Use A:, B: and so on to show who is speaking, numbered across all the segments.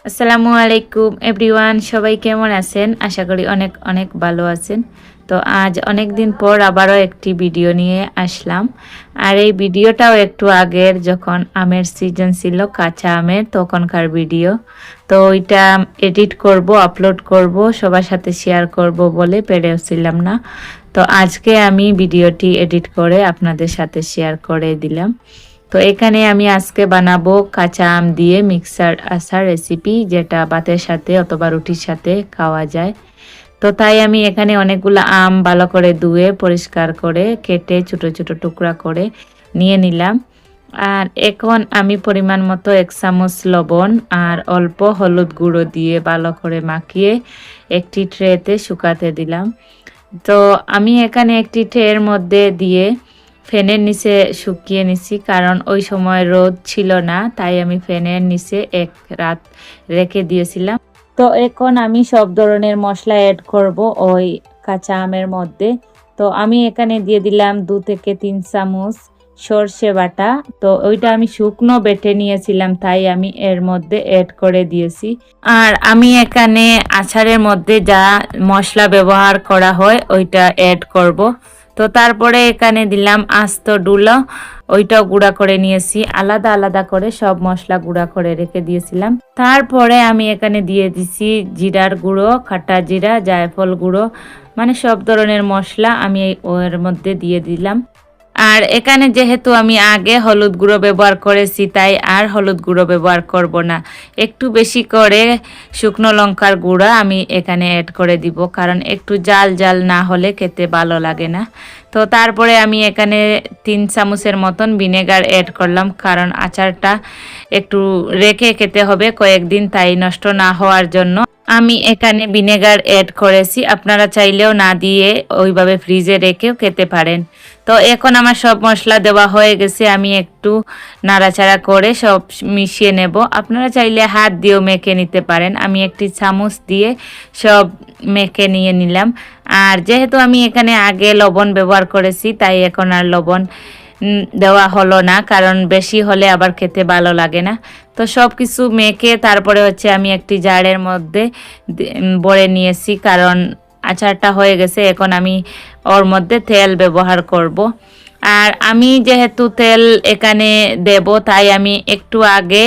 A: আসসালামু আলাইকুম এভরিওয়ান, সবাই কেমন আছেন? আশা করি অনেক অনেক ভালো আছেন। তো আজ অনেক দিন পর আবারও একটি ভিডিও নিয়ে আসলাম। আর এই ভিডিওটাও একটু আগের, যখন আমের সিজন ছিল, কাঁচা আমের তখনকার ভিডিও। তো ওইটা এডিট করব, আপলোড করব, সবার সাথে শেয়ার করব বলে পেরেছিলাম না। তো আজকে আমি ভিডিওটি এডিট করে আপনাদের সাথে শেয়ার করে দিলাম। তো এখানে আমি আজকে বানাবো কাঁচা আম দিয়ে মিক্সার আচার রেসিপি, যেটা ভাতের সাথে অথবা রুটির সাথে খাওয়া যায়। তো তাই আমি এখানে অনেকগুলো আম ভালো করে ধুয়ে পরিষ্কার করে কেটে ছোট ছোট টুকরা করে নিয়ে নিলাম। আর এখন আমি পরিমাণ মতো 1 চামচ লবণ আর অল্প হলুদ গুঁড়ো দিয়ে ভালো করে মাখিয়ে একটি ট্রেতে শুকাতে দিলাম। তো আমি এখানে একটি ট্রের মধ্যে দিয়ে ফ্যানের নিচে শুকিয়ে নিছি, কারণ ওই সময় রোদ ছিল না, তাই আমি ফ্যানের নিচে এক রাত রেখে দিয়েছিলাম। তো এখন আমি সব ধরনের মশলা অ্যাড করব ওই কাঁচা আমের মধ্যে। তো আমি এখানে দিয়ে দিলাম 2 থেকে 3 চামচ সর্ষে বাটা। তো ওইটা আমি শুকনো বেটে নিয়েছিলাম, তাই আমি এর মধ্যে অ্যাড করে দিয়েছি। আর আমি এখানে আচারের মধ্যে যা মশলা ব্যবহার করা হয় ওইটা অ্যাড করব। তো তারপরে এখানে দিলাম আস্ত ডুলো, ওইটাও গুঁড়া করে নিয়েছি। আলাদা আলাদা করে সব মশলা গুঁড়া করে রেখে দিয়েছিলাম। তারপরে আমি এখানে দিয়ে দিছি জিরার গুঁড়ো, খাটা জিরা, জায়ফল গুঁড়ো, মানে সব ধরনের মশলা আমি ওর মধ্যে দিয়ে দিলাম। আর এখানে যেহেতু আমি আগে হলুদ গুঁড়ো ব্যবহার করেছি, তাই আর হলুদ গুঁড়ো ব্যবহার করব না। একটু বেশি করে শুকনো লঙ্কার গুঁড়া আমি এখানে অ্যাড করে দিব, কারণ একটু জাল জাল না হলে খেতে ভালো লাগে না। তো তারপরে আমি এখানে 3 চামচের মতন ভিনেগার অ্যাড করলাম, কারণ আচারটা একটু রেখে খেতে হবে কয়েকদিন, তাই নষ্ট না হওয়ার জন্য আমি এখানে ভিনেগার অ্যাড করেছি। আপনারা চাইলেও না দিয়ে ওইভাবে ফ্রিজে রেখেও খেতে পারেন। তো এখন আমার সব মশলা দেওয়া হয়ে গেছে, আমি একটু নাড়াচাড়া করে সব মিশিয়ে নেব। আপনারা চাইলে হাত দিয়েও মেখে নিতে পারেন। আমি একটি চামচ দিয়ে সব মেখে নিয়ে নিলাম। আর যেহেতু আমি এখানে আগে লবণ ব্যবহার করেছি, তাই এখন আর লবণ দেওয়া হলো না, কারণ বেশি হলে আবার খেতে ভালো লাগে না। তো সব কিছু মেখে তারপরে হচ্ছে আমি একটি জারের মধ্যে ভরে নিয়েছি, কারণ আচারটা হয়ে গেছে। এখন আমি ওর মধ্যে তেল ব্যবহার করব। আর আমি যেহেতু তেল এখানে দেব, তাই আমি একটু আগে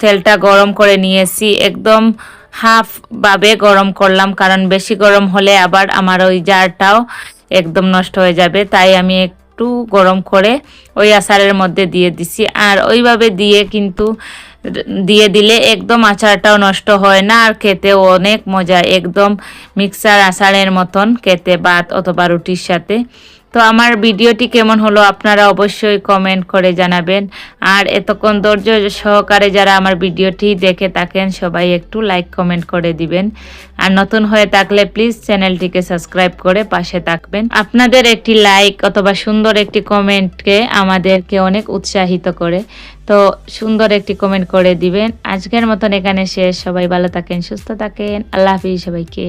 A: তেলটা গরম করে নিয়েছি। একদম হাফ ভাবে গরম করলাম, কারণ বেশি গরম হলে আবার আমার ওই জারটাও একদম নষ্ট হয়ে যাবে। তাই আমি একটু গরম করে ওই আচারের মধ্যে দিয়ে দিছি। আর ওইভাবে দিয়ে দিলে একদম আচারটাও নষ্ট হয় না, আর খেতেও অনেক মজা, একদম মিক্সার আচারের মতন খেতে ভাত অথবা রুটির সাথে। তো আমার ভিডিওটি কেমন হলো আপনারা অবশ্যই কমেন্ট করে জানাবেন। আর এতক্ষণ ধৈর্য সহকারে যারা আমার ভিডিওটি দেখে থাকেন, সবাই একটু লাইক কমেন্ট করে দিবেন। আর নতুন হয়ে থাকলে প্লিজ চ্যানেলটিকে সাবস্ক্রাইব করে পাশে থাকবেন। আপনাদের একটি লাইক অথবা সুন্দর একটি কমেন্টকে আমাদেরকে অনেক উৎসাহিত করে। তো সুন্দর একটি কমেন্ট করে দিবেন। আজকের মতন এখানে শেষ। সবাই ভালো থাকেন, সুস্থ থাকেন। আল্লাহ হাফিজ সবাইকে।